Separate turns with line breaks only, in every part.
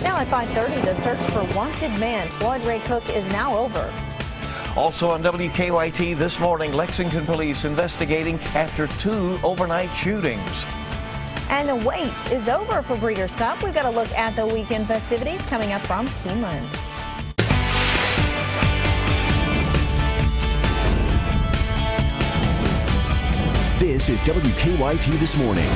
Now at 5:30, the search for wanted man Floyd Ray Cook is now over.
Also on WKYT this morning, Lexington police investigating after 2 overnight shootings.
And the wait is over for Breeders' Cup. We've got a look at the weekend festivities coming up from Keeneland.
This is WKYT This Morning.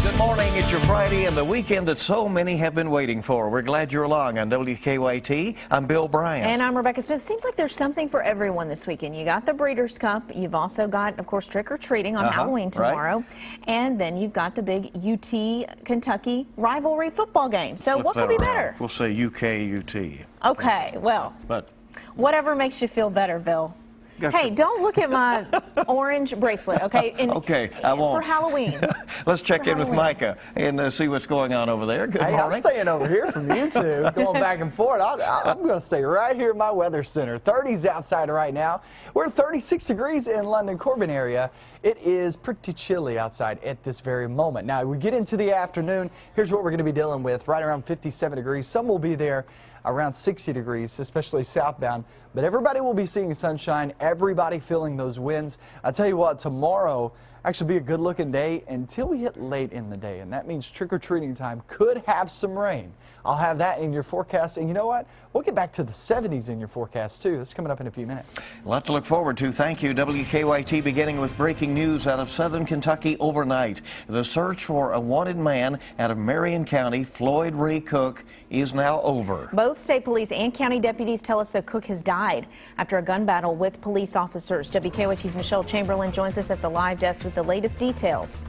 Good morning. It's your Friday and the weekend that so many have been waiting for. We're glad you're along on WKYT. I'm Bill Bryant.
And I'm Rebecca Smith. It seems like there's something for everyone this weekend. You got the Breeders' Cup. You've also got, of course, trick-or-treating on Halloween tomorrow. Right. And then you've got the big UT-Kentucky rivalry football game. So what could be better?
We'll say UKUT.
Okay, well,
but
whatever makes you feel better, Bill. Hey, don't look at my orange bracelet, okay?
Okay, I won't.
For Halloween.
Let's check in with Micah and see what's going on over there. Good morning.
I'm staying over here from you two, going back and forth. I'm going to stay right here in my weather center. 30s outside right now. We're 36 degrees in London, Corbin area. It is pretty chilly outside at this very moment. Now, we get into the afternoon. Here's what we're going to be dealing with. Right around 57 degrees. Some will be there around 60 degrees, especially southbound. But everybody will be seeing sunshine, everybody feeling those winds. I tell you what, tomorrow actually be a good looking day until we hit late in the day, and that means trick-or-treating time could have some rain. I'll have that in your forecast, and you know what? We'll get back to the 70s in your forecast too. That's coming up in a few minutes.
A lot to look forward to. Thank you, WKYT, beginning with breaking news out of southern Kentucky overnight. The search for a wanted man out of Marion County, Floyd Ray Cook, is now over.
Both state police and county deputies tell us that Cook has died after a gun battle with police officers. WKYT's Michelle Chamberlain joins us at the live desk with the latest details.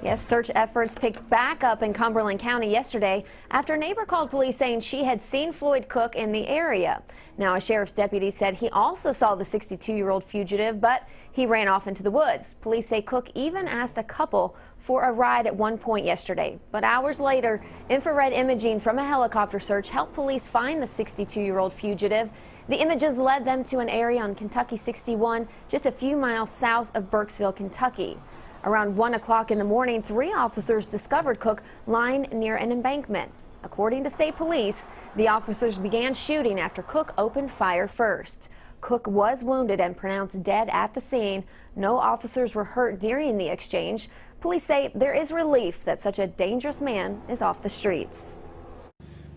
Yes, search efforts picked back up in Cumberland County yesterday after a neighbor called police saying she had seen Floyd Cook in the area. Now, a sheriff's deputy said he also saw the 62-year-old fugitive, but he ran off into the woods. Police say Cook even asked a couple for a ride at one point yesterday. But hours later, infrared imaging from a helicopter search helped police find the 62-year-old fugitive. The images led them to an area on Kentucky 61, just a few miles south of Burkesville, Kentucky. Around 1 o'clock in the morning, 3 officers discovered Cook lying near an embankment. According to state police, the officers began shooting after Cook opened fire first. Cook was wounded and pronounced dead at the scene. No officers were hurt during the exchange. Police say there is relief that such a dangerous man is off the streets.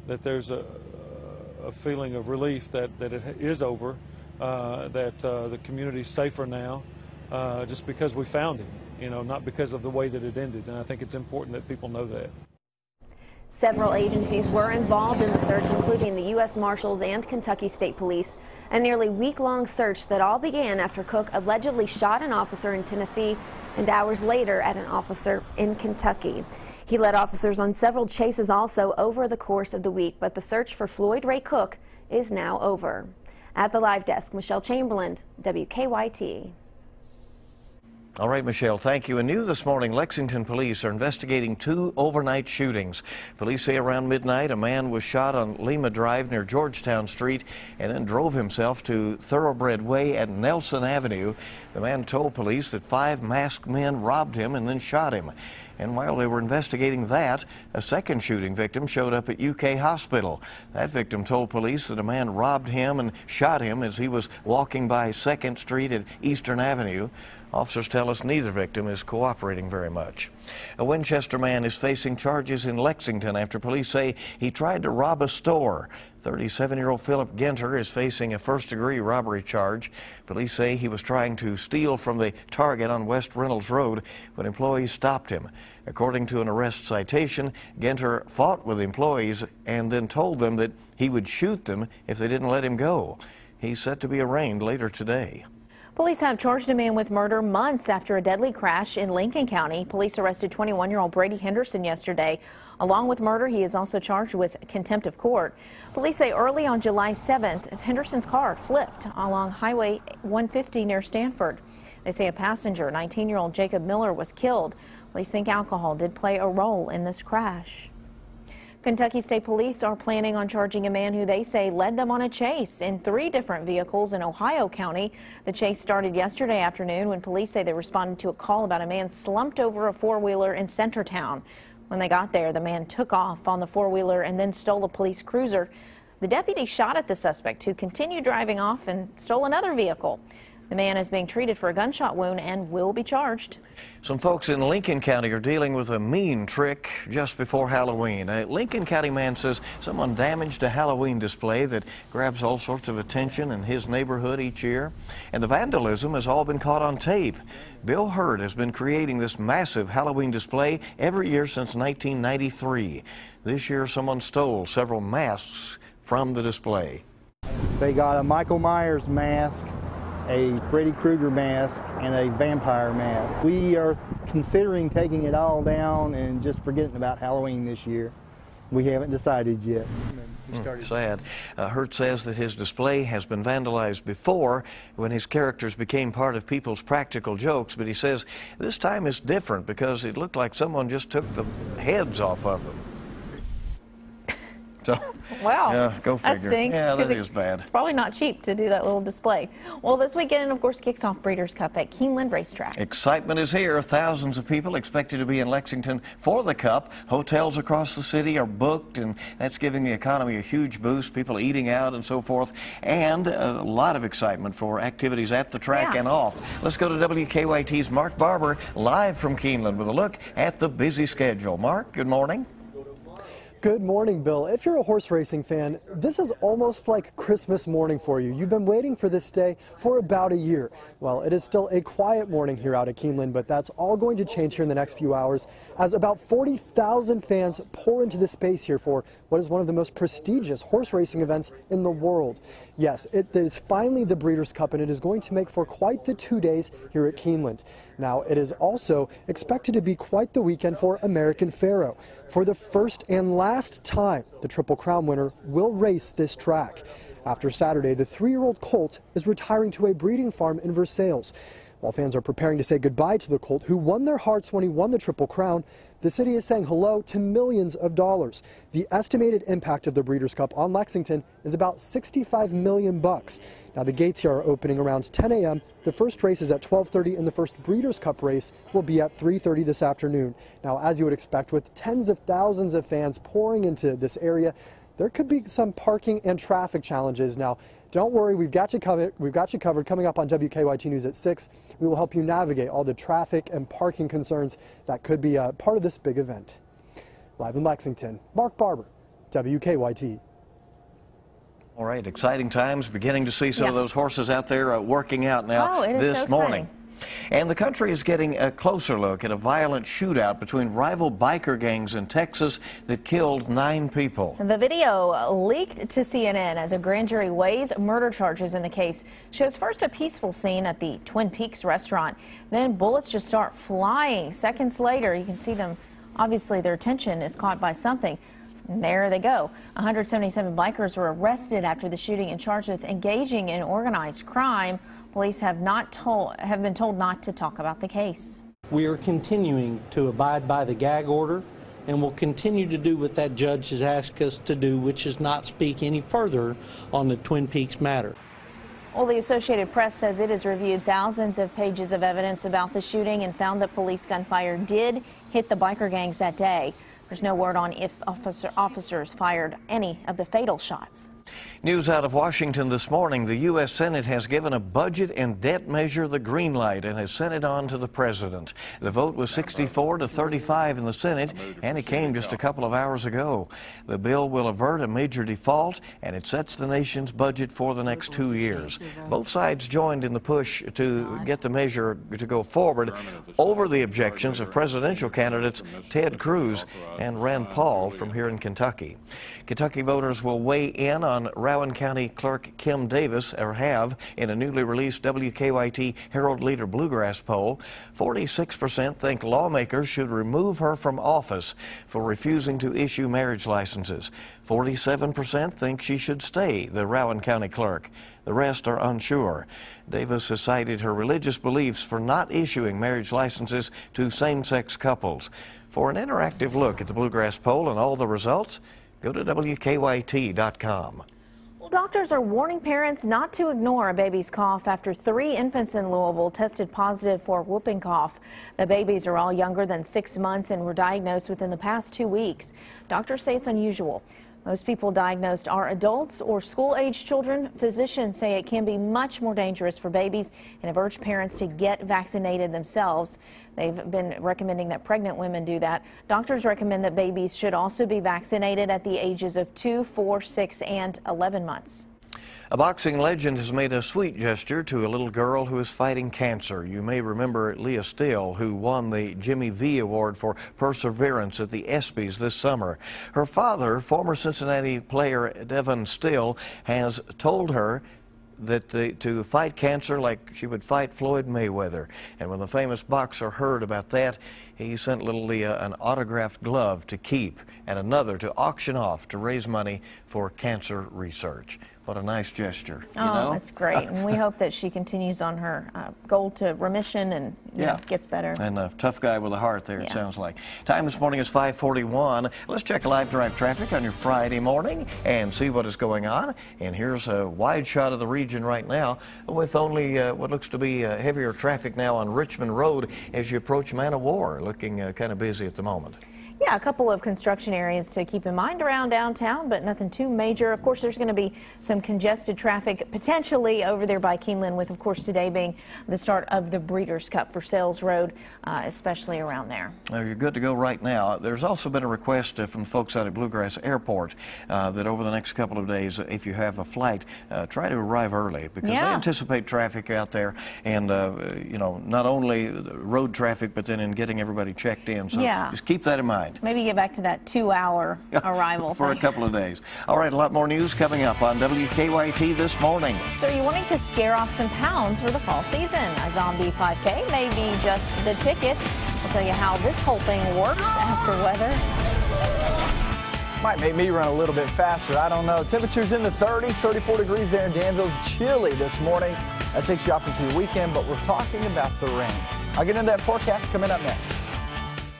That there's a feeling of relief that it is over, that the community's safer now, just because we found him. You know, not because of the way that it ended, and I think it's important that people know that.
Several agencies were involved in the search, including the U.S. Marshals and Kentucky State Police. A nearly week-long search that all began after Cook allegedly shot an officer in Tennessee and hours later at an officer in Kentucky. He led officers on several chases also over the course of the week, but the search for Floyd Ray Cook is now over. At the live desk, Michelle Chamberlain, WKYT.
All right, Michelle, thank you. And new this morning, Lexington police are investigating 2 overnight shootings. Police say around midnight, a man was shot on Lima Drive near Georgetown Street and then drove himself to Thoroughbred Way at Nelson Avenue. The man told police that 5 masked men robbed him and then shot him. And while they were investigating that, a second shooting victim showed up at UK Hospital. That victim told police that a man robbed him and shot him as he was walking by 2nd Street at Eastern Avenue. Officers tell us neither victim is cooperating very much. A Winchester man is facing charges in Lexington after police say he tried to rob a store. 37-year-old Philip Genter is facing a first-degree robbery charge. Police say he was trying to steal from the Target on West Reynolds Road when employees stopped him. According to an arrest citation, Genter fought with employees and then told them that he would shoot them if they didn't let him go. He's set to be arraigned later today.
Police have charged a man with murder months after a deadly crash in Lincoln County. Police arrested 21-year-old Brady Henderson yesterday. Along with murder, he is also charged with contempt of court. Police say early on July 7th, Henderson's car flipped along Highway 150 near Stanford. They say a passenger, 19-year-old Jacob Miller, was killed. Police think alcohol did play a role in this crash. Kentucky State Police are planning on charging a man who they say led them on a chase in 3 different vehicles in Ohio County. The chase started yesterday afternoon when police say they responded to a call about a man slumped over a 4-wheeler in Centertown. When they got there, the man took off on the four-wheeler and then stole a police cruiser. The deputy shot at the suspect, who continued driving off and stole another vehicle. The man is being treated for a gunshot wound and will be charged.
Some folks in Lincoln County are dealing with a mean trick just before Halloween. A Lincoln County man says someone damaged a Halloween display that grabs all sorts of attention in his neighborhood each year. And the vandalism has all been caught on tape. Bill Hurd has been creating this massive Halloween display every year since 1993. This year someone stole several masks from the display.
They got a Michael Myers mask, a Freddy Krueger mask, and a vampire mask. We are considering taking it all down and just forgetting about Halloween this year. We haven't decided yet.
Sad. Hurt says that his display has been vandalized before when his characters became part of people's practical jokes, but he says this time is different because it looked like someone just took the heads off of them. So,
wow,
yeah, go figure.
That stinks.
Yeah, that is bad.
It's probably not cheap to do that little display. Well, this weekend, of course, kicks off Breeders' Cup at Keeneland Racetrack.
Excitement is here. Thousands of people expected to be in Lexington for the Cup. Hotels across the city are booked, and that's giving the economy a huge boost. People eating out and so forth, and a lot of excitement for activities at the track and off. Let's go to WKYT's Mark Barber live from Keeneland with a look at the busy schedule. Mark, good morning.
Good morning, Bill. If you're a horse racing fan, this is almost like Christmas morning for you. You've been waiting for this day for about a year. Well, it is still a quiet morning here out at Keeneland, but that's all going to change here in the next few hours as about 40,000 fans pour into the space here for what is one of the most prestigious horse racing events in the world. Yes, it is finally the Breeders' Cup, and it is going to make for quite the 2 days here at Keeneland. Now, it is also expected to be quite the weekend for American Pharoah. For the first and last time, the Triple Crown winner will race this track. After Saturday, the 3-year-old colt is retiring to a breeding farm in Versailles. While fans are preparing to say goodbye to the colt, who won their hearts when he won the Triple Crown, the city is saying hello to millions of dollars. The estimated impact of the Breeders' Cup on Lexington is about $65 million. Now, the gates here are opening around 10 a.m. The first race is at 12:30, and the first Breeders' Cup race will be at 3:30 this afternoon. Now, as you would expect, with tens of thousands of fans pouring into this area, there could be some parking and traffic challenges. Now, don't worry, we've got you covered. Coming up on WKYT News at 6, we will help you navigate all the traffic and parking concerns that could be a part of this big event. Live in Lexington, Mark Barber, WKYT.
All right, exciting times. Beginning to see some of those horses out there working out now this morning. And the country is getting a closer look at a violent shootout between rival biker gangs in Texas that killed 9 people.
The video leaked to CNN as a grand jury weighs murder charges in the case. Shows first a peaceful scene at the Twin Peaks restaurant. Then bullets just start flying. Seconds later, you can see them. Obviously, their attention is caught by something. And there they go. 177 bikers were arrested after the shooting and charged with engaging in organized crime. Police have been told not to talk about the case.
We are continuing to abide by the gag order, and will continue to do what that judge has asked us to do, which is not speak any further on the Twin Peaks matter.
Well, the Associated Press says it has reviewed thousands of pages of evidence about the shooting and found that police gunfire did hit the biker gangs that day. There's no word on if officers fired any of the fatal shots.
News out of Washington this morning. The U.S. Senate has given a budget and debt measure the green light and has sent it on to the president. The vote was 64 to 35 in the Senate, and it came just a couple of hours ago. The bill will avert a major default, and it sets the nation's budget for the next 2 years. Both sides joined in the push to get the measure to go forward over the objections of presidential candidates Ted Cruz and Rand Paul from here in Kentucky. Kentucky voters will weigh in on Rowan County Clerk Kim Davis, or have, in a newly released WKYT Herald Leader Bluegrass Poll. 46% think lawmakers should remove her from office for refusing to issue marriage licenses. 47% think she should stay the Rowan County Clerk. The rest are unsure. Davis has cited her religious beliefs for not issuing marriage licenses to same-sex couples. For an interactive look at the Bluegrass Poll and all the results, go to WKYT.com.
Doctors are warning parents not to ignore a baby's cough after 3 infants in Louisville tested positive for whooping cough. The babies are all younger than 6 months and were diagnosed within the past 2 weeks. Doctors say it's unusual. Most people diagnosed are adults or school-age children. Physicians say it can be much more dangerous for babies and have urged parents to get vaccinated themselves. They've been recommending that pregnant women do that. Doctors recommend that babies should also be vaccinated at the ages of 2, 4, 6, and 11 months.
A boxing legend has made a sweet gesture to a little girl who is fighting cancer. You may remember Leah Still, who won the Jimmy V Award for Perseverance at the ESPYs this summer. Her father, former Cincinnati player Devin Still, has told her that to fight cancer like she would fight Floyd Mayweather. And when the famous boxer heard about that, he sent little Leah an autographed glove to keep and another to auction off to raise money for cancer research. What a nice gesture, you know?
That's great. And we hope that she continues on her goal to remission and you know, gets better.
And a tough guy with a heart there, it sounds like. Time this morning is 5:41. Let's check live drive traffic on your Friday morning and see what is going on. And here's a wide shot of the region right now with only what looks to be heavier traffic now on Richmond Road as you approach Man o' War, looking kind of busy at the moment.
Yeah, a couple of construction areas to keep in mind around downtown, but nothing too major. Of course, there's going to be some congested traffic potentially over there by Keeneland, with, of course, today being the start of the Breeders' Cup for Sales Road, especially around there.
You're good to go right now. There's also been a request from folks out at Bluegrass Airport that over the next couple of days, if you have a flight, try to arrive early because they anticipate traffic out there and, you know, not only road traffic, but then in getting everybody checked in. So just keep that in mind.
Maybe get back to that 2-hour arrival
for a couple of days. All right, a lot more news coming up on WKYT this morning.
So are you wanting to scare off some pounds for the fall season? A zombie 5K may be just the ticket. We'll tell you how this whole thing works after weather.
Might make me run a little bit faster. I don't know. Temperatures in the 30s, 34 degrees there in Danville. Chilly this morning. That takes you off into your weekend, but we're talking about the rain. I'll get into that forecast coming up next.